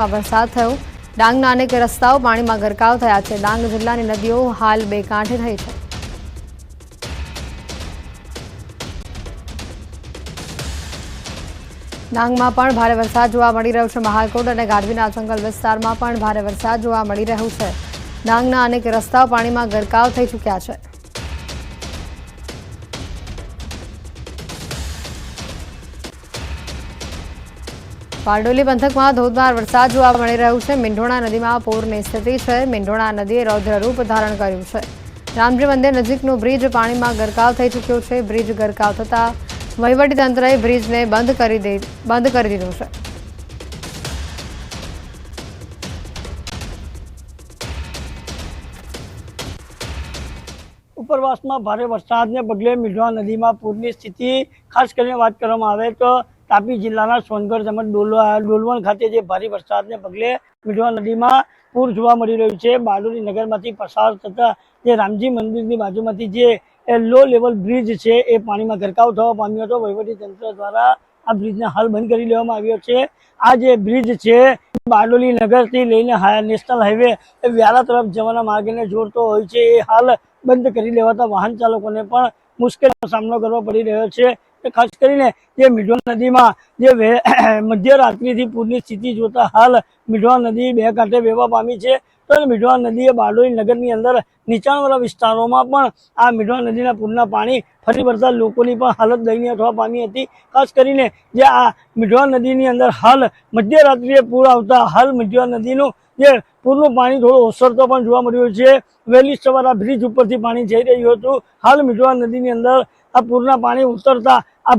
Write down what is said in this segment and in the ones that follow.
વરસાદ થયો ડાંગના અનેક રસ્તાઓ પાણીમાં ગરકાવ થયા છે। ડાંગ જિલ્લાની નદીઓ હાલ બે કાંઠે થઈ છે। ડાંગમાં પણ ભારે વરસાદ જોવા મળી રહ્યો છે। મહાલકોટ અને ગાઢવીના જંગલ વિસ્તારમાં પણ ભારે વરસાદ જોવા મળી રહ્યો છે। ડાંગના અનેક રસ્તાઓ પાણીમાં ગરકાવ થઈ ચૂક્યા છે। બારડોલી પંથકમાં ધોધમાર વરસાદ જોવા મળી રહ્યો છે। મીંઢોણા નદીમાં પૂરની સ્થિતિ છે। મીંઢોણા નદીએ રૌદ્ર રૂપ ધારણ કર્યું છે। રામજી મંદિર નજીકનો બ્રિજ પાણીમાં ગરકાવ થઈ ચૂક્યો છે। બ્રિજ ગરકાવ થતા વહીવટીતંત્રએ બ્રિજને બંધ કરી દીધો છે। ઉપરવાસમાં ભારે વરસાદને પગલે મીંઢોણા નદીમાં પૂરની સ્થિતિ ખાસ કરીને વાત કરવામાં આવે તો તાપી જિલ્લાના સોનગઢ તેમજ ડોલવણ ખાતે જે ભારે વરસાદને પગલે મીંઢોણા નદીમાં પૂર જોવા મળી રહ્યું છે। બારડોલી નગરમાંથી પસાર થતા જે રામજી મંદિરની બાજુમાંથી જે લો લેવલ બ્રિજ છે એ પાણીમાં ગરકાવ થવા પામ્યો હતો। વહીવટીતંત્ર દ્વારા આ બ્રિજને હાલ બંધ કરી દેવામાં આવ્યો છે। આ જે બ્રિજ છે બારડોલી નગરથી લઈને નેશનલ હાઈવે વ્યારા તરફ જવાના માર્ગને જોડતો હોય છે। એ હાલ બંધ કરી દેવાતા વાહન ચાલકોને પણ મુશ્કેલીનો સામનો કરવો પડી રહ્યો છે। ખાસ કરીને જે મીંઢોણા નદીમાં જે મધ્યરાત્રિથી પૂરની સ્થિતિ જોતા હાલ મીંઢોણા નદી બે કાંઠે વહેવા પામી છે। તો મીંઢોણા નદીએ બારડોલી નગરની અંદર નીચાણવાળા વિસ્તારોમાં પણ આ મીંઢોણા નદીના પૂરના પાણી ફરી વળતા લોકોની પણ હાલત દયનીય થવા પામી હતી। ખાસ કરીને જે આ મીંઢોણા નદીની અંદર હાલ મધ્યરાત્રિએ પૂર આવતા હાલ મીંઢોણા નદીનું જે પૂરનું પાણી થોડું ઓસરતો પણ જોવા મળ્યું છે। વહેલી સવારે બ્રિજ ઉપરથી પાણી જઈ રહ્યું હતું। હાલ મીંઢોણા નદીની અંદર આ પૂરના પાણી ઉતરતા આ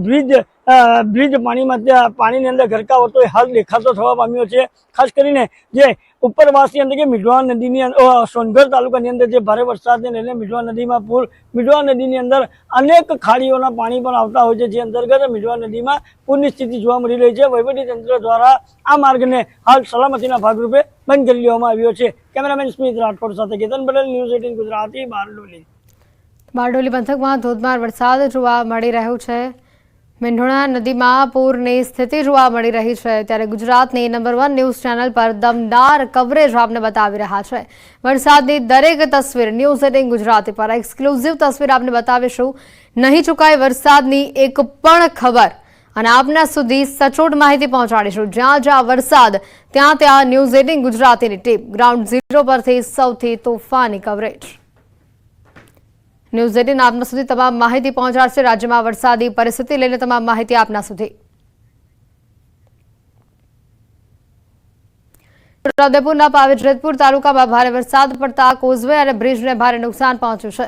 બ્રિજ પાણીની અંદર ગરકાવ હતો એ હાલ દેખાતો થવા પામ્યો છે। ખાસ કરીને જે ઉપરવાસની અંદર કે મીંઢોણા નદીની સોનગઢ તાલુકાની અંદર જે ભારે વરસાદને લઈને મીંઢોણા નદીમાં પૂર મીંઢોણા નદીની અંદર અનેક ખાડીઓના પાણી પણ આવતા હોય છે। જે અંતર્ગત મીંઢોણા નદીમાં પૂરની સ્થિતિ જોવા મળી રહી છે। વહીવટીતંત્ર દ્વારા આ માર્ગને હાલ સલામતીના ભાગરૂપે બંધ કરી દેવામાં આવ્યો છે। કેમેરામેન સ્મિત રાઠોડ સાથે કેતન પટેલ, ન્યૂઝ 18 ગુજરાતી, બારડોલી। બારડોલી પંથકમાં ધોધમાર વરસાદ જોવા મળી રહ્યો છે। મીંઢોણા નદીમાં પૂરની સ્થિતિ જોવા મળી રહી છે। ત્યારે ગુજરાતની નંબર 1 ન્યૂઝ ચેનલ પર દમદાર કવરેજ આપને બતાવી રહ્યા છે। વરસાદની દરેક તસવીર ન્યૂઝ 18 ગુજરાતી પર એક્સક્લુઝિવ તસવીર આપને બતાવીશું। નહીં ચૂકાય વરસાદની એક પણ ખબર અને આપના સુધી સચોટ માહિતી પહોંચાડીશું। જ્યાં જ્યાં વરસાદ ત્યાં ન્યૂઝ 18 ગુજરાતીની ટીમ ગ્રાઉન્ડ ઝીરો પરથી સૌથી તોફાની કવરેજ। ન્યૂઝ 18 આપના સુધી તમામ માહિતી પહોંચાડશે। રાજ્યમાં વરસાદી પરિસ્થિતિ લઈને તમામ માહિતી આપના સુધી। છોટાઉદેપુરના પાવીજેતપુર તાલુકામાં ભારે વરસાદ પડતા કોઝવે અને બ્રિજને ભારે નુકસાન પહોંચ્યું છે।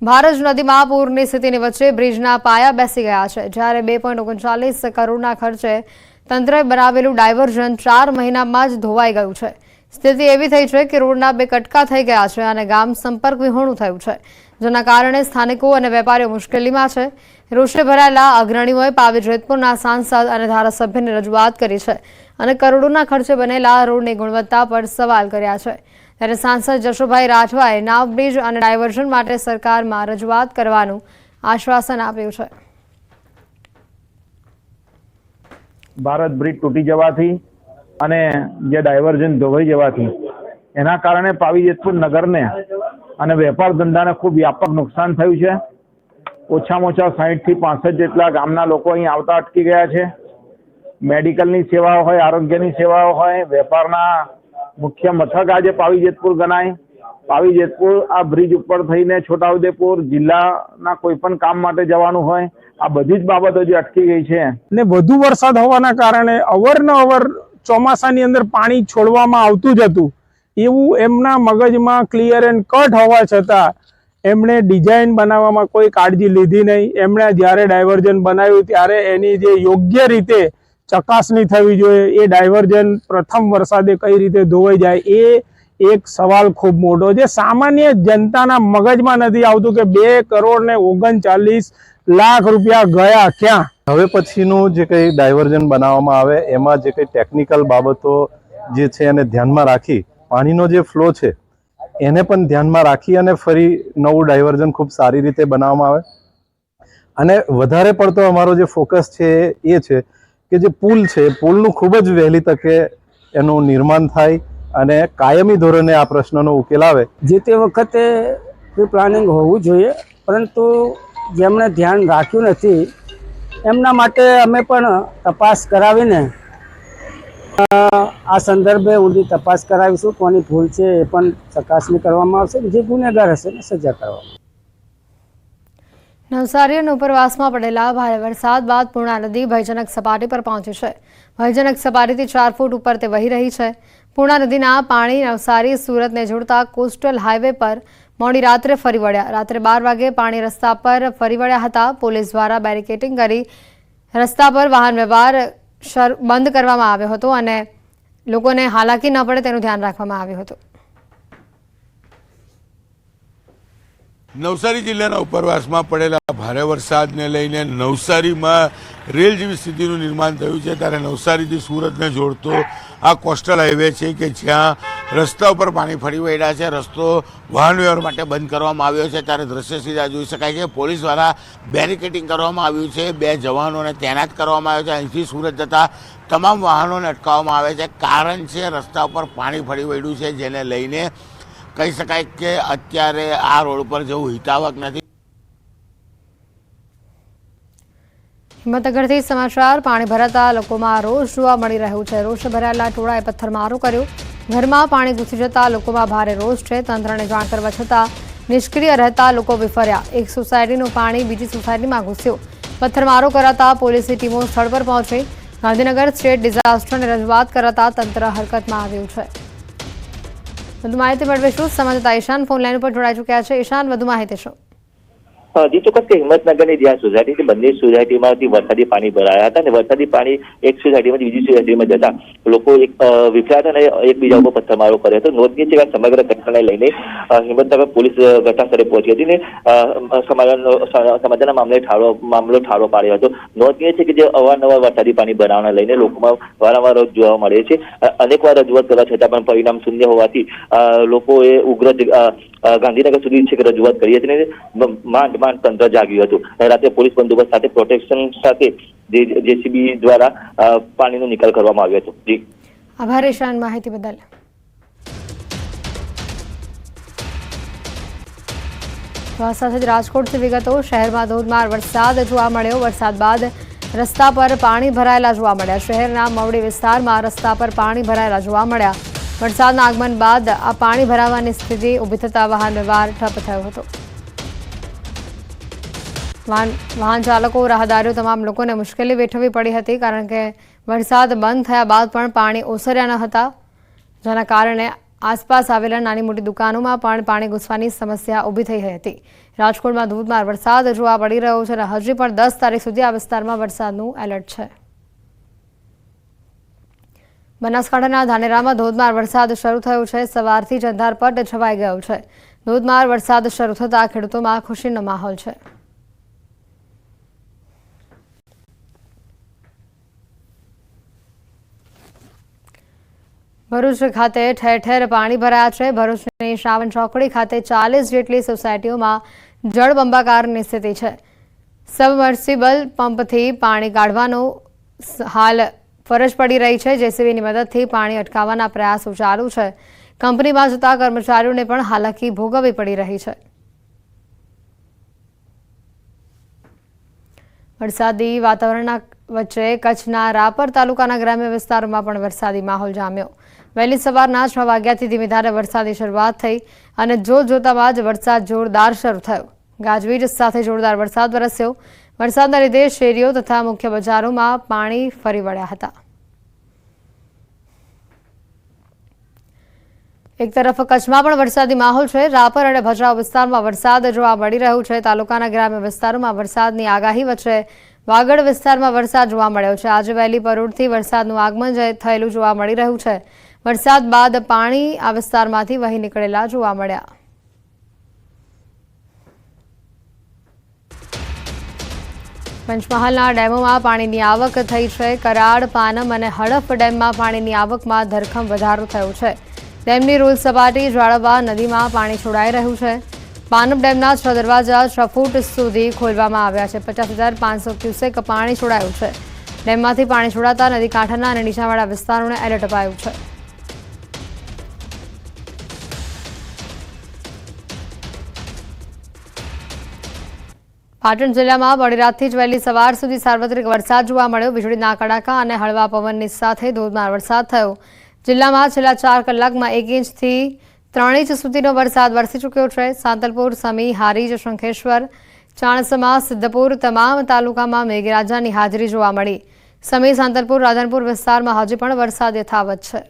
ભારજ નદીમાં પૂરની સ્થિતિની વચ્ચે બ્રિજના પાયા બેસી ગયા છે। જ્યારે 2.39 કરોડના ખર્ચે તંત્રએ બનાવેલું ડાયવર્ઝન 4 મહિનામાં જ ધોવાઈ ગયું છે। સ્થિતિ એવી થઈ છે કે રોડના 2 કટકા થઈ ગયા છે અને ગામ સંપર્ક વિહોણું થયું છે, જેના કારણે સ્થાનિકો અને વેપારીઓ મુશ્કેલીમાં છે। રોષે ભરાયેલા અગ્રણીઓએ પાવીજેતપુરના સાંસદ અને ધારાસભ્યને રજૂઆત કરી છે અને કરોડોના ખર્ચે બનેલા રોડની ગુણવત્તા પર સવાલ કર્યા છે। ત્યારે સાંસદ જશુભાઈ રાઠવાએ નાવ બ્રિજ અને ડાયવર્ઝન માટે સરકારમાં રજૂઆત કરવાનું આશ્વાસન આપ્યું છે। ભારત બ્રિજ તૂટી જવાથી અને જે ડાયવર્ઝન ધોવાઈ જવાથી એના કારણે પાવીજેતપુર નગરને અને વેપાર ધંધાને ખૂબ વ્યાપક નુકસાન થયું છે। ઓછામાં ઓછા 60 થી 65 જેટલા ગામના લોકો અહીં આવતા અટકી ગયા છે। મેડિકલની સેવાઓ હોય, આરોગ્યની સેવાઓ હોય, વેપારના મુખ્ય મથક આજે પાવીજેતપુર ગણાય। પાવીજેતપુર આ બ્રિજ ઉપર થઈને છોટાઉદેપુર જિલ્લાના કોઈ પણ કામ માટે જવાનું હોય, આ બધી જ બાબતો જે અટકી ગઈ છે। ને વધુ વરસાદ હોવાના કારણે અવારનવાર ચોમાસાની અંદર પાણી છોડવામાં આવતું જ હતું એવું એમના મગજમાં ક્લિયર એન્ડ કટ હોવા છતાં એમણે ડિઝાઇન બનાવવામાં કોઈ કાળજી લીધી નહીં। એમણે જ્યારે ડાયવર્ઝન બનાવ્યું ત્યારે એની જે યોગ્ય રીતે ચકાસણી થવી જોઈએ, એ ડાયવર્ઝન પ્રથમ વરસાદે કઈ રીતે ધોવાઈ જાય એ એક સવાલ ખૂબ મોટો છે। સામાન્ય જનતાના મગજમાં નથી આવતું કે 2.39 કરોડ રૂપિયા ગયા ક્યાં। હવે પછીનું જે કંઈ ડાયવર્ઝન બનાવવામાં આવે એમાં જે કંઈ ટેકનિકલ બાબતો જે છે એને ધ્યાનમાં રાખી પાણીનો જે ફ્લો છે એને પણ ધ્યાનમાં રાખી અને ફરી નવું ડાયવર્ઝન ખૂબ સારી રીતે બનાવવામાં આવે। અને વધારે પડતો અમારો જે ફોકસ છે એ છે કે જે પુલ છે પુલનું ખૂબ જ વહેલી તકે એનું નિર્માણ થાય અને કાયમી ધોરણે આ પ્રશ્નનો ઉકેલ આવે. જે તે વખતે પ્રી પ્લાનિંગ હોવું જોઈએ, પરંતુ જેમણે ધ્યાન રાખ્યું નથી એમના માટે અમે પણ તપાસ કરાવીને આ સંદર્ભે ઊંડી તપાસ કરાવીશું. કોની ભૂલ છે એ પણ ચકાસણી કરવામાં આવશે. જે ગુનેગાર હશે એને સજા કરવામાં. નવસારી અને ઉપરવાસમાં પડેલા ભારે વરસાદ બાદ પૂર્ણા નદી ભયજનક સપાટી પર પહોંચી છે. ભયજનક સપાટીથી 4 ફૂટ ઉપર તે વહી રહી છે. પૂર્ણા નદીના પાણી નવસારી સુરતને જોડતા કોસ્ટલ હાઈવે પર મોડી રાત્રે ફરી વળ્યા. રાત્રે 12 વાગે પાણી રસ્તા પર ફરી વળ્યા હતા. પોલીસ દ્વારા બેરિકેડિંગ કરી રસ્તા પર વાહન વ્યવહાર બંધ કરવામાં આવ્યો હતો અને લોકોને હાલાકી ન પડે તેનું ધ્યાન રાખવામાં આવ્યું હતું. નવસારી જિલ્લાના ઉપરવાસમાં પડેલા ભારે વરસાદને લઈને નવસારીમાં રેલ જેવી સ્થિતિનું નિર્માણ થયું છે. ત્યારે નવસારીથી સુરતને જોડતો આ કોસ્ટલ હાઈવે છે કે જ્યાં રસ્તા ઉપર પાણી ફરી વળ્યા છે. રસ્તો વાહન વ્યવહાર માટે બંધ કરવામાં આવ્યો છે. ત્યારે દ્રશ્ય સીધા જોઈ શકાય છે. પોલીસ દ્વારા બેરિકેડિંગ કરવામાં આવ્યું છે. 2 જવાનોને તૈનાત કરવામાં આવ્યા છે. અહીંથી સુરત જતા તમામ વાહનોને અટકાવવામાં આવે છે. કારણ છે રસ્તા ઉપર પાણી ફરી વળ્યું છે, જેને લઈને કહી શકાય કે અત્યારે આ રોડ પર જવું હિતાવક નથી. હિંમતનગરથી સમાચાર. પાણી ભરાતા લોકોમાં રોષ જોવા મળી રહ્યું છે. રોષ ભરાયેલા ટોળાએ પથ્થરમારો કર્યો. ઘરમાં પાણી ઘૂસી જતા લોકોમાં ભારે રોષ છે. તંત્રને જાણ કરવા છતાં નિષ્ક્રિય રહેતા લોકો વિફર્યા. એક સોસાયટીનું પાણી બીજી સોસાયટીમાં ઘૂસ્યું. પથ્થરમારો કરાતા પોલીસની ટીમો સ્થળ પર પહોંચી. ગાંધીનગર સ્ટેટ ડિઝાસ્ટરને રજૂઆત કરાતા તંત્ર હરકતમાં આવ્યું છે. વધુ માહિતી મેળવીશું. સંવાદદાતા ઈશાન ફોન લાઈન ઉપર જોડાઈ ચૂક્યા છે. ઈશાન, વધુ માહિતી શું? જી ચોક્કસ કે હિંમતનગરની જ્યાં સોસાયટી છે, બંને સોસાયટીમાંથી વરસાદી પાણી ભરાયા હતા અને વરસાદી પાણી એક સોસાયટીમાંથી બીજી સોસાયટીમાં જતા લોકો વિફર્યા હતા અને એકબીજા ઉપર પથ્થરમારો કર્યો હતો. નોંધનીય છે કે સમગ્ર ઘટનાને લઈને હિંમતનગર પોલીસ ઘટનાસ્થળે પહોંચી હતી અને સમાધાનના મામલો ઠારો પાડ્યો હતો. નોંધનીય છે કે જે અવારનવાર વરસાદી પાણી ભરાવાને લઈને લોકોમાં વારંવાર જોવા મળે છે. અનેકવાર રજૂઆત કરવા છતાં પણ પરિણામ શૂન્ય હોવાથી લોકોએ ઉગ્ર ગાંધીનગર સુધી છે કે રજૂઆત કરી હતી. માંડ તંત્ર જાગ્યું હતું. રાત્રે પોલીસ બંદોબસ્ત સાથે પ્રોટેક્શન સાથે જેસીબી દ્વારા પાણીનો નિકાલ કરવામાં આવ્યો હતો. જી આભાર ઈશાન, માહિતી બદલ. આ સાથે જ રાજકોટથી વિગતો. શહેરમાં ધોધમાર વરસાદ જોવા મળ્યો. વરસાદ બાદ રસ્તા પર પાણી ભરાયેલા જોવા મળ્યા. શહેરના મવડી વિસ્તારમાં રસ્તા પર પાણી ભરાયેલા જોવા મળ્યા. વરસાદના આગમન બાદ આ પાણી ભરાવાની સ્થિતિ ઊભી થતા વાહન વ્યવહાર ઠપ થયો હતો. વાહન ચાલકો, રાહદારીઓ તમામ લોકોને મુશ્કેલી વેઠવી પડી હતી, કારણ કે વરસાદ બંધ થયા બાદ પણ પાણી ઓસર્યા ન હતા, જેના કારણે આસપાસ આવેલા નાની મોટી દુકાનોમાં પણ પાણી ઘૂસવાની સમસ્યા ઊભી થઈ હતી. રાજકોટમાં ધોધમાર વરસાદ જોવા મળી રહ્યો છે અને હજી પણ 10 તારીખ સુધી આ વિસ્તારમાં વરસાદનું એલર્ટ છે. બનાસકાંઠાના ધાનેરામાં ધોધમાર વરસાદ શરૂ થયો છે. સવારથી જ અંધારપટ છવાઈ ગયો છે. ધોધમાર વરસાદ શરૂ થતાં ખેડૂતોમાં ખુશીનો માહોલ છે. ભરૂચ ખાતે ઠેર ઠેર પાણી ભરાયા છે. ભરૂચની શ્રાવણ ચોકડી ખાતે 40 જેટલી સોસાયટીઓમાં જળબંબાકારની સ્થિતિ છે. સબમર્સિબલ પંપથી પાણી કાઢવાનો હાલ ફરજ પડી રહી છે. જેસીબીની મદદથી પાણી અટકાવવાના પ્રયાસો ચાલુ છે. કંપનીમાં જતા કર્મચારીઓને પણ હાલાકી ભોગવવી પડી રહી છે. વરસાદી વાતાવરણના વચ્ચે કચ્છના રાપર તાલુકાના ગ્રામ્ય વિસ્તારોમાં પણ વરસાદી માહોલ જામ્યો. વહેલી સવારના 6 વાગ્યાથી ધીમી ધારે વરસાદની શરૂઆત થઈ અને જોતજોતામાં જ વરસાદ જોરદાર શરૂ થયો. ગાજવીજ સાથે જોરદાર વરસાદ વરસ્યો. વરસાદના લીધે શેરીઓ તથા મુખ્ય બજારોમાં પાણી ફરી વળ્યા હતા. એક તરફ કચ્છમાં પણ વરસાદી માહોલ છે. રાપર અને ભચાઉ વિસ્તારમાં વરસાદ જોવા મળી રહ્યો છે. તાલુકાના ગ્રામ્ય વિસ્તારોમાં વરસાદની આગાહી વચ્ચે વાગડ વિસ્તારમાં વરસાદ જોવા મળ્યો છે. આજે વહેલી પરોઢથી વરસાદનું આગમન થયેલું જોવા મળી રહ્યું છે. વરસાદ બાદ પાણી આ વિસ્તારમાંથી વહી નીકળેલા જોવા મળ્યા. પંચમહાલના ડેમોમાં પાણીની આવક થઈ છે. કરાડ, પાનમ અને હડફ ડેમમાં પાણીની આવકમાં ધરખમ વધારો થયો છે. ડેમની રૂલ સપાટી જાળવવા નદીમાં પાણી છોડાઈ રહ્યું છે. પાનમ ડેમના 6 દરવાજા 6 ફૂટ સુધી ખોલવામાં આવ્યા છે. 50,500 ક્યુસેક પાણી છોડાયું છે. ડેમમાંથી પાણી છોડાતા નદી કાંઠાના અને નીચાણવાળા વિસ્તારોને એલર્ટ અપાયું છે. પાટણ જિલ્લામાં મોડી રાતથી જ વહેલી સવાર સુધી સાર્વત્રિક વરસાદ જોવા મળ્યો। વીજળીના કડાકા અને હળવા પવનની સાથે ધોધમાર વરસાદ થયો। જિલ્લામાં છેલ્લા 4 કલાકમાં 1 ઇંચથી 3 ઇંચ સુધીનો વરસાદ વરસી ચૂક્યો છે। સાંતલપુર, સમી, હારીજ, શંખેશ્વર, ચાણસમા, સિદ્ધપુર તમામ તાલુકામાં મેઘરાજાની હાજરી જોવા મળી। સમી, સાંતલપુર, રાધનપુર વિસ્તારમાં હજી પણ વરસાદ યથાવત છે।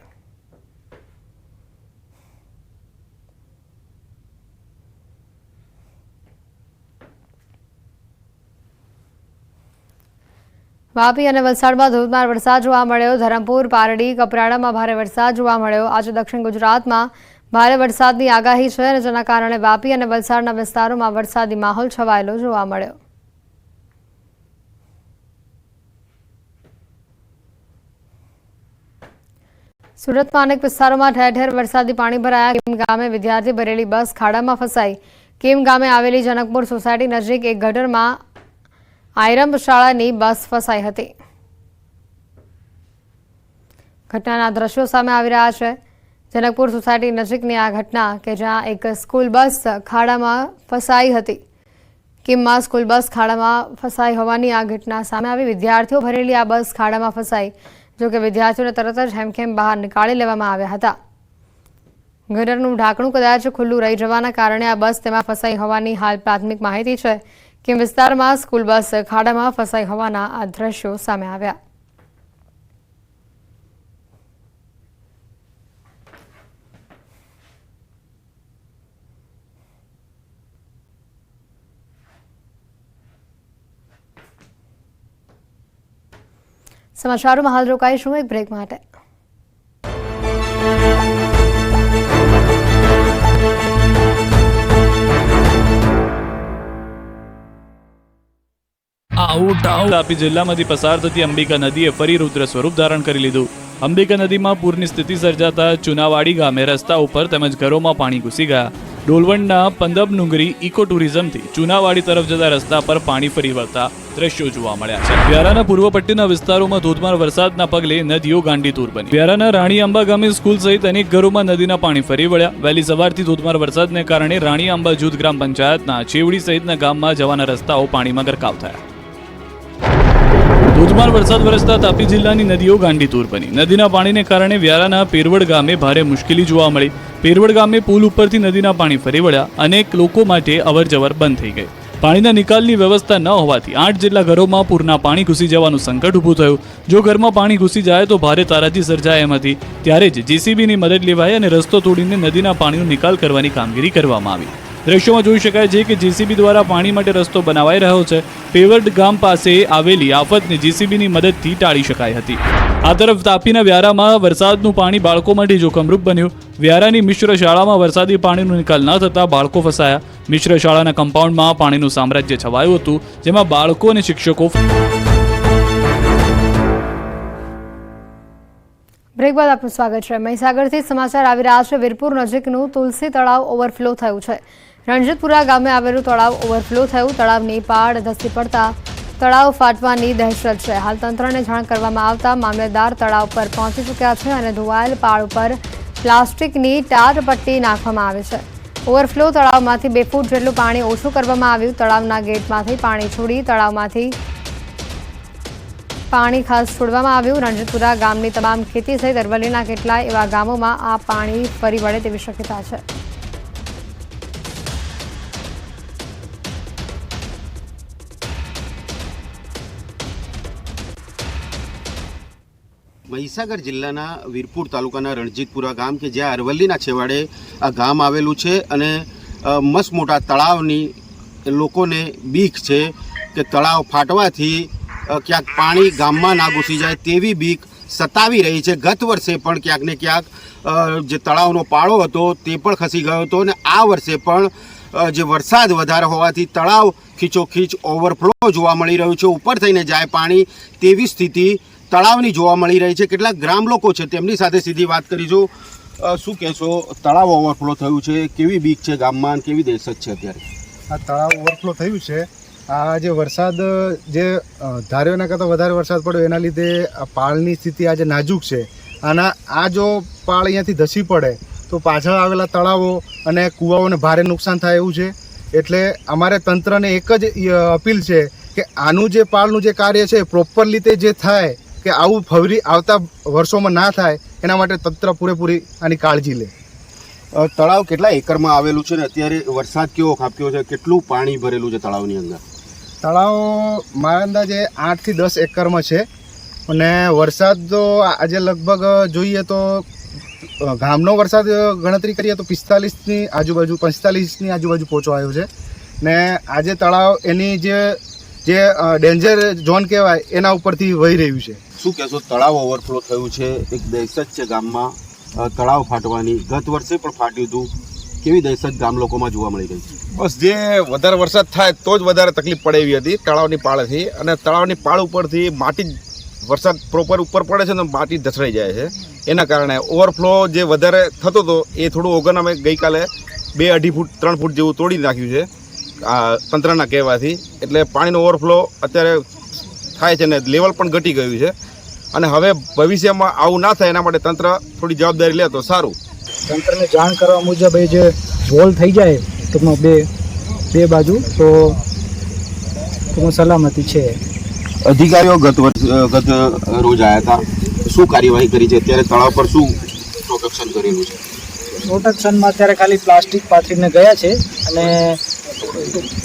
વાપી અને વલસાડમાં ધોધમાર વરસાદ જોવા મળ્યો। ધરમપુર, પારડી, કપરાડામાં ભારે વરસાદ જોવા મળ્યો। આજે દક્ષિણ ગુજરાતમાં ભારે વરસાદની આગાહી છે અને જેના કારણે વાપી અને વલસાડના વિસ્તારોમાં વરસાદી માહોલ છવાયેલો જોવા મળ્યો। સુરતમાં અનેક વિસ્તારોમાં ઠેર ઠેર વરસાદી પાણી ભરાયા। કેમ ગામે વિદ્યાર્થી ભરેલી બસ ખાડામાં ફસાઈ। કેમ ગામે આવેલી જનકપુર સોસાયટી નજીક એક ગટરમાં આયરમ શાળાની બસ ફસાઈ હતી। ઘટનાના દ્રશ્યો સામે આવી રહ્યા છે। જનકપુર સોસાયટી નજીકની આ ઘટના કે જ્યાં એક સ્કૂલ બસ ખાડામાં ફસાઈ હતી। કિમમાં સ્કૂલ બસ ખાડામાં ફસાઈ હોવાની આ ઘટના સામે આવી। વિદ્યાર્થીઓ ભરેલી આ બસ ખાડામાં ફસાઈ, જો કે વિદ્યાર્થીઓને તરત જ હેમખેમ બહાર નીકાળી લેવામાં આવ્યા હતા। ગટરનું ઢાંકણું કદાચ ખુલ્લું રહી જવાના કારણે આ બસ તેમાં ફસાઈ હોવાની હાલ પ્રાથમિક માહિતી છે। કેમ વિસ્તારમાં સ્કૂલ બસ ખાડામાં ફસાઈ હોવાના આ દ્રશ્યો સામે આવ્યા। સમાચારોમાં હાલ રોકાઈશું એક બ્રેક માટે। તાપી જિલ્લામાંથી પસાર થતી અંબિકા નદીએ ફરી રુદ્ર સ્વરૂપ ધારણ કરી લીધું। અંબિકા નદીમાં પૂરની સ્થિતિ સર્જાતા ચુનાવાડી ગામે રસ્તા ઉપર તેમજ ઘરોમાં પાણી ઘૂસી ગયા। ડોલવણના પંદબનુંગરી ઇકો ટુરિઝમથી ચુનાવાડી તરફ જતા રસ્તા પર પાણી ફરી વળતા દ્રશ્યો જોવા મળ્યા છે। વ્યારાના પૂર્વ પટ્ટીના વિસ્તારોમાં ધોધમાર વરસાદના પગલે નદીઓ ગાંડીતુર બની। વ્યારાના રાણી આંબા ગામે સ્કૂલ સહિત અનેક ઘરોમાં નદીના પાણી ફરી વળ્યા। વહેલી સવારથી ધોધમાર વરસાદને કારણે રાણી આંબા જૂથ ગ્રામ પંચાયતના ચેવડી સહિતના ગામમાં જવાના રસ્તાઓ પાણીમાં ગરકાવ થયા। ધોધમાર વરસાદ વરસતા તાપી જિલ્લાની નદીઓ ગાંડીતુર બની। નદીના પાણીને કારણે વ્યારાના પેરવડ ગામે ભારે મુશ્કેલી જોવા મળી। પેરવડ ગામે પુલ ઉપરથી નદીના પાણી ફરી વળ્યા। અનેક લોકો માટે અવરજવર બંધ થઈ ગઈ। પાણીના નિકાલની વ્યવસ્થા ન હોવાથી 8 જેટલા ઘરોમાં પૂરના પાણી ઘૂસી જવાનું સંકટ ઊભું થયું। જો ઘરમાં પાણી ઘૂસી જાય તો ભારે તારાજી સર્જાય એમ હતી। ત્યારે જ જેસીબીની મદદ લેવાઈ અને રસ્તો તોડીને નદીના પાણીનો નિકાલ કરવાની કામગીરી કરવામાં આવી। દ્રશ્યોમાં જોઈ શકાય છે કે જેસીબી દ્વારા પાણી માટે રસ્તો બનાવાઈ રહ્યો છે। પેવર્ડ ગામ પાસે આવેલી આફતને જેસીબીની મદદથી ટાળી શકાઈ હતી। આ તરફ તાપીના વ્યારામાં વરસાદનું પાણી બાળકો માટે જોખમરૂપ બન્યું। વ્યારાની મિશ્ર શાળામાં વરસાદી પાણીનો નિકાલ ન થતા બાળકો ફસાયા। મિશ્ર શાળાના કમ્પાઉન્ડમાં પાણીનું સામ્રાજ્ય છવાયું હતું, જેમાં બાળકો અને શિક્ષકો। બ્રેક બાદ આપનું સ્વાગત છે। મહીસાગરથી સમાચાર આવી રહ્યા છે। વીરપુર નજીકનું તુલસી તળાવ ઓવરફ્લો થયું છે। રણજીતપુરા ગામે આવેલું તળાવ ઓવરફ્લો થયું। તળાવની પાળ ધસી પડતા તળાવ ફાટવાની દહેશત છે। હાલ તંત્રને જાણ કરવામાં આવતા મામલેદાર તળાવ પર પહોંચી ચૂક્યા છે અને ધોવાયેલ પાળ ઉપર પ્લાસ્ટિકની ટારપટ્ટી નાખવામાં આવી છે। ઓવરફ્લો તળાવમાંથી 2 ફૂટ જેટલું પાણી ઓછું કરવામાં આવ્યું। તળાવના ગેટમાંથી પાણી છોડી તળાવમાંથી પાણી ખાસ છોડવામાં આવ્યું। રણજીતપુરા ગામની તમામ ખેતી સહિત અરવલ્લીના કેટલાય એવા ગામોમાં આ પાણી ફરી વળે તેવી શક્યતા છે। મહીસાગર જિલ્લાના વીરપુર તાલુકાના રણજીતપુરા ગામ કે જ્યાં અરવલ્લીના છેવાડે આ ગામ આવેલું છે અને મસ્ત મોટા તળાવની લોકોને બીક છે કે તળાવ ફાટવાથી ક્યાંક પાણી ગામમાં ના ઘૂસી જાય તેવી બીક સતાવી રહી છે। ગત વર્ષે પણ ક્યાંક ને ક્યાંક જે તળાવનો પાળો હતો તે પણ ખસી ગયો હતો અને આ વર્ષે પણ જે વરસાદ વધારે હોવાથી તળાવ ખીચોખીચ ઓવરફ્લો જોવા મળી રહ્યું છે। ઉપર થઈને જાય પાણી તેવી સ્થિતિ તળાવની જોવા મળી રહી છે। કેટલાક ગ્રામ લોકો છે તેમની સાથે સીધી વાત કરીશું। શું કહેશો, તળાવ ઓવરફ્લો થયું છે, કેવી બીક છે ગામમાં, કેવી દહેશત છે અત્યારે? આ તળાવ ઓવરફ્લો થયું છે। આ જે વરસાદ જે ધાર્યોના કરતાં વધારે વરસાદ પડ્યો એના લીધે આ પાળની સ્થિતિ આજે નાજુક છે। આ જો પાળ અહીંયાથી ધસી પડે તો પાછળ આવેલા તળાવો અને કૂવાઓને ભારે નુકસાન થાય એવું છે। એટલે અમારે તંત્રને એક જ અપીલ છે કે આનું જે પાળનું જે કાર્ય છે પ્રોપર રીતે જે થાય, કે આવું ફરી આવતા વર્ષોમાં ના થાય એના માટે તંત્ર પૂરેપૂરી આની કાળજી લે. તળાવ કેટલા એકરમાં આવેલું છે ને અત્યારે વરસાદ કેવો ખાબક્યો છે, કેટલું પાણી ભરેલું છે તળાવની અંદર? તળાવ મારા અંદાજે 8 થી 10 એકરમાં છે અને વરસાદ તો આજે લગભગ જોઈએ તો ગામનો વરસાદ ગણતરી કરીએ તો 45ની આજુબાજુ 45ની આજુબાજુ પહોંચો આવ્યો છે ને આજે તળાવ એની જે ડેન્જર ઝોન કહેવાય એના ઉપરથી વહી રહ્યું છે. શું કહેશો, તળાવ ઓવરફ્લો થયું છે, એક દહેશત છે ગામમાં તળાવ ફાટવાની, ગત વર્ષે પણ ફાટ્યું હતું, કેવી દહેશત ગામ લોકોમાં જોવા મળી ગઈ છે? બસ જે વધારે વરસાદ થાય તો જ વધારે તકલીફ પડે એવી હતી તળાવની પાળથી, અને તળાવની પાળ ઉપરથી માટી વરસાદ પ્રોપર ઉપર પડે છે ને માટી ધસરાઈ જાય છે, એના કારણે ઓવરફ્લો જે વધારે થતો હતો એ થોડું ઓગન અમે ગઈકાલે 2-2.5 ફૂટ 3 ફૂટ જેવું તોડી નાખ્યું છે તંત્રના કહેવાથી. એટલે પાણીનો ઓવરફ્લો અત્યારે થાય છે ને લેવલ પણ ઘટી ગયું છે, અને હવે ભવિષ્યમાં આવું ના થાય એના માટે તંત્ર થોડી જવાબદારી લે તો સારું. તંત્રને જાણ કરવા મુજબ એ જે વોલ થઈ જાય ટૂંકમાં બે બાજુ તો ટૂંકમાં સલામતી છે. અધિકારીઓ ગત રોજ આવ્યા હતા, શું કાર્યવાહી કરી છે? અત્યારે તળાવ પર શું પ્રોટેક્શન કરેલું છે? પ્રોટેક્શનમાં અત્યારે ખાલી પ્લાસ્ટિક પાથરીને ગયા છે અને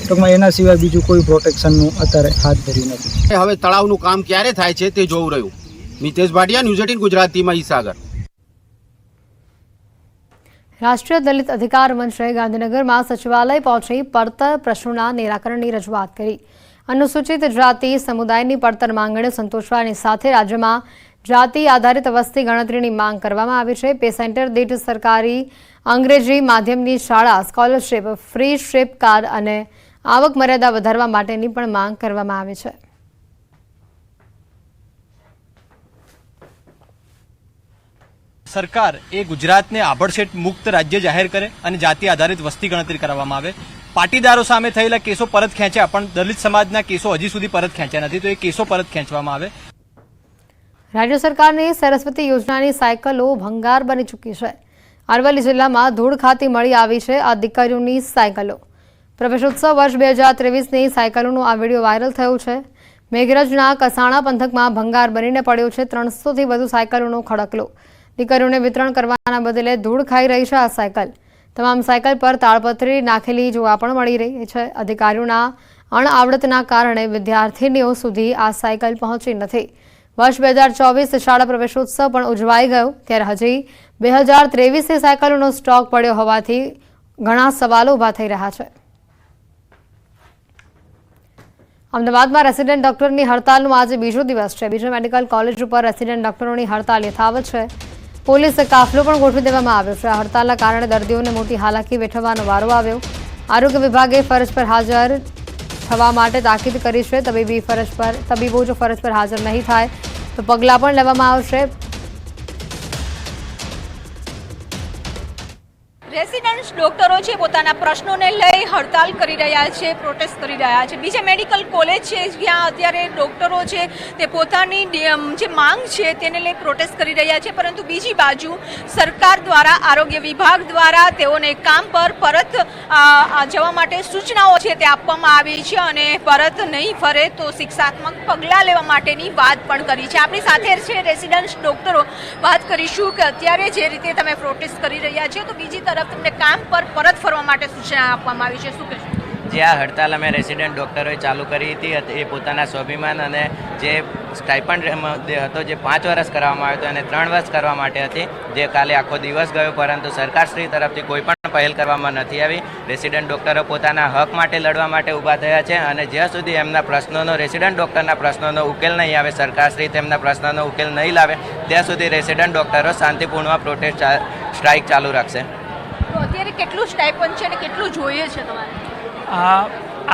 ટૂંકમાં એના સિવાય બીજું કોઈ પ્રોટેક્શનનું અત્યારે હાથ ધર્યું નથી. હવે તળાવનું કામ ક્યારે થાય છે તે જોવું રહ્યું. મિતેશ ભાટિયા, ન્યૂઝ 18 ગુજરાતીમાં ઈસાગર. રાષ્ટ્રીય દલિત અધિકાર મંચે ગાંધીનગરમાં સચિવાલય પહોંચી પડતર પ્રશ્નોના નિરાકરણની રજૂઆત કરી. અનુસૂચિત જાતિ સમુદાયની પડતર માંગણીઓ સંતોષવાની સાથે રાજ્યમાં જાતિ આધારિત વસ્તી ગણતરીની માંગ કરવામાં આવી છે. પે સેન્ટર દીઠ સરકારી અંગ્રેજી માધ્યમની શાળા, સ્કોલરશીપ, ફ્રી શિપ કાર્ડ અને આવક મર્યાદા વધારવા માટેની પણ માંગ કરવામાં આવી છે. સરકાર એ ગુજરાતને આભડછેટ મુક્ત રાજ્ય જાહેર કરે અને જાતિ આધારિત વસ્તી ગણતરી કરવામાં આવે. પાટીદારો સામે થયેલા કેસો પરત ખેંચ્યા, પણ દલિત સમાજના કેસો હજી સુધી પરત ખેંચ્યા નથી, તો એ કેસો પરત ખેંચવામાં આવે. રાજ્ય સરકારની સરસ્વતી યોજનાની સાયકલો ભંગાર બની ચૂકી છે. અરવલ્લી જિલ્લામાં ધૂળ ખાતે મળી આવી છે આ દીકરીઓની સાયકલો. પ્રવેશોત્સવ વર્ષ 2023ની સાયકલોનો આ વિડીયો વાયરલ થયો છે. મેઘરજના કસાણા પંથકમાં ભંગાર બનીને પડ્યો છે 300થી વધુ સાયકલોનો ખડકલો. દીકરીઓને વિતરણ કરવાના બદલે ધૂળ ખાઈ રહી છે આ સાયકલ. તમામ સાયકલ પર તાળપત્રી નાખેલી જોવા પણ મળી રહી છે. અધિકારીઓના અણઆવડતના કારણે વિદ્યાર્થીનીઓ સુધી આ સાયકલ પહોંચી નથી. વર્ષ 2024 શાળા પ્રવેશોત્સવ પણ ઉજવાઈ ગયો, ત્યારે હજી 2023ની સાયકલોનો સ્ટોક પડ્યો હોવાથી ઘણા સવાલો ઊભા થઈ રહ્યા છે. અમદાવાદમાં રેસિડેન્ટ ડોક્ટરની હડતાલનો આજે બીજો દિવસ છે. બીજા મેડિકલ કોલેજ ઉપર રેસિડેન્ટ ડોક્ટરોની હડતાલ યથાવત છે. પોલીસ કાફલો પણ ગોઠવી દેવામાં આવ્યો છે. આ હડતાલના કારણે દર્દીઓને મોટી હાલાકી વેઠવાનો વારો આવ્યો. આરોગ્ય વિભાગે ફરજ પર હાજર થવા માટે તાકીદ કરી છે. તબીબો જો ફરજ પર હાજર નહીં થાય તો પગલાં પણ લેવામાં આવશે. રેસિડેન્ટ ડોક્ટરો છે પોતાના પ્રશ્નોને લઈ હડતાલ કરી રહ્યા છે, પ્રોટેસ્ટ કરી રહ્યા છે. બીજા મેડિકલ કોલેજ છે જ્યાં અત્યારે ડોક્ટરો છે તે પોતાની જે માંગ છે તેને લઈ પ્રોટેસ્ટ કરી રહ્યા છે, પરંતુ બીજી બાજુ સરકાર દ્વારા, આરોગ્ય વિભાગ દ્વારા તેઓને કામ પર પરત જવા માટે સૂચનાઓ છે તે આપવામાં આવી છે અને પરત નહીં ફરે તો શિક્ષાત્મક પગલાં લેવા માટેની વાત પણ કરી છે. આપણી સાથે છે રેસિડેન્ટ ડોક્ટરો. વાત કરીશું કે અત્યારે જે રીતે તમે પ્રોટેસ્ટ કરી રહ્યા છો તો બીજી તરફ તમને કામ પર પરત ફરવા માટે સૂચના આપવામાં આવી છે, શું કહેશો? જે આ હડતાલ અમે રેસિડેન્ટ ડૉક્ટરોએ ચાલુ કરી હતી એ પોતાના સ્વાભિમાન અને જે સ્ટાઇપન્ડ હતો જે 5 વર્ષ કરવામાં આવ્યો હતો અને 3 વર્ષ કરવા માટે હતી, જે કાલે આખો દિવસ ગયો, પરંતુ સરકારશ્રી તરફથી કોઈ પણ પહેલ કરવામાં નથી આવી. રેસિડેન્ટ ડૉક્ટરો પોતાના હક માટે લડવા માટે ઊભા થયા છે અને જ્યાં સુધી એમના પ્રશ્નોનો, રેસિડેન્ટ ડૉક્ટરના પ્રશ્નોનો ઉકેલ નહીં આવે, સરકારશ્રી તેમના પ્રશ્નોનો ઉકેલ નહીં લાવે, ત્યાં સુધી રેસિડેન્ટ ડૉક્ટરો શાંતિપૂર્ણ પ્રોટેસ્ટ સ્ટ્રાઇક ચાલુ રાખશે. તો અત્યારે કેટલું સ્ટાઇપન્ડ છે અને કેટલું જોઈએ છે તમારે?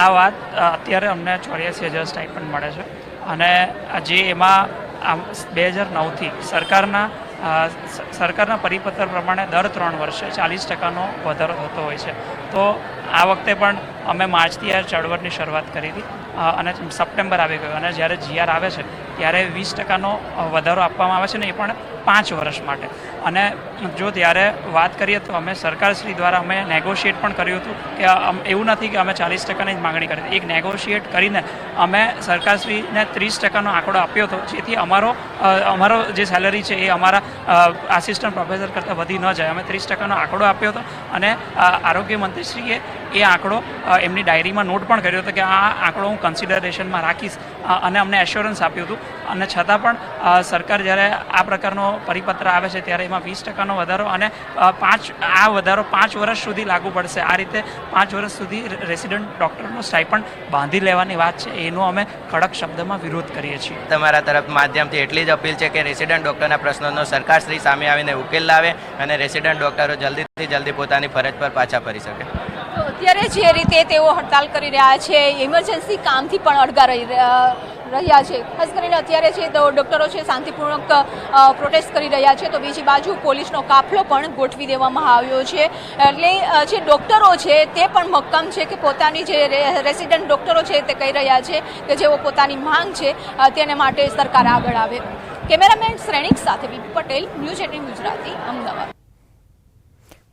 આ વાત અત્યારે અમને 84,000 સ્ટાઇપન્ડ મળે છે અને જે એમાં 2009થી સરકારના પરિપત્ર પ્રમાણે દર 3 વર્ષે 40% વધારો થતો હોય છે. તો આ વખતે પણ અમે માર્ચથી આ ચળવળની શરૂઆત કરી હતી અને સપ્ટેમ્બર આવી ગયું અને જ્યારે GR આવે છે ત્યારે 20% વધારો આપવામાં આવે છે ને એ પણ 5 વર્ષ માટે. અને જો ત્યારે વાત કરીએ તો અમે સરકારશ્રી દ્વારા અમે નેગોશિએટ પણ કર્યું હતું કે એવું નથી કે અમે 40%ની જ માગણી કરી હતી. એક નેગોશિએટ કરીને અમે સરકારશ્રીને 30%નો આંકડો આપ્યો હતો, જેથી અમારો જે સેલરી છે એ અમારા આસિસ્ટન્ટ પ્રોફેસર કરતાં વધી ન જાય. અમે 30%નો આંકડો આપ્યો હતો અને આરોગ્ય મંત્રીશ્રીએ એ આંકડો એમની ડાયરીમાં નોટ પણ કર્યો હતો કે આ આંકડો હું કન્સિડરેશનમાં રાખીશ અને અમને એશ્યોરન્સ આપ્યું હતું. અને છતાં પણ સરકાર જ્યારે આ પ્રકારનો પરિપત્ર આવે છે ત્યારે એમાં 20%નો વધારો અને આ વધારો 5 વર્ષ સુધી લાગુ પડશે. આ રીતે 5 વર્ષ સુધી રેસિડન્ટ ડૉક્ટરનો સ્ટાઇપન્ડ બાંધી લેવાની વાત છે, એનો અમે કડક શબ્દમાં વિરોધ કરીએ છીએ. તમારા તરફ માધ્યમથી એટલી જ અપીલ છે કે રેસિડન્ટ ડૉક્ટરના પ્રશ્નોનો સરકારશ્રી સામે આવીને ઉકેલ લાવે અને રેસિડન્ટ ડૉક્ટરો જલ્દીથી જલ્દી પોતાની ફરજ પર પાછા ફરી શકે. તો અત્યારે જે રીતે તેઓ હડતાલ કરી રહ્યા છે, ઇમરજન્સી કામથી પણ અડગા રહ્યા છે. ખાસ કરીને અત્યારે જે ડૉક્ટરો છે શાંતિપૂર્વક પ્રોટેસ્ટ કરી રહ્યા છે, તો બીજી બાજુ પોલીસનો કાફલો પણ ગોઠવી દેવામાં આવ્યો છે. એટલે જે ડૉક્ટરો છે તે પણ મક્કમ છે કે પોતાની જે રેસિડન્ટ ડૉક્ટરો છે તે કહી રહ્યા છે કે જેઓ પોતાની માંગ છે તેને માટે સરકાર આગળ આવે. કેમેરામેન શ્રેણિક સાથે બીપી પટેલ, ન્યૂઝ 18 ગુજરાતી, અમદાવાદ.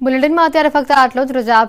બુલેટિનમાં અત્યારે ફક્ત આટલો જ. રજા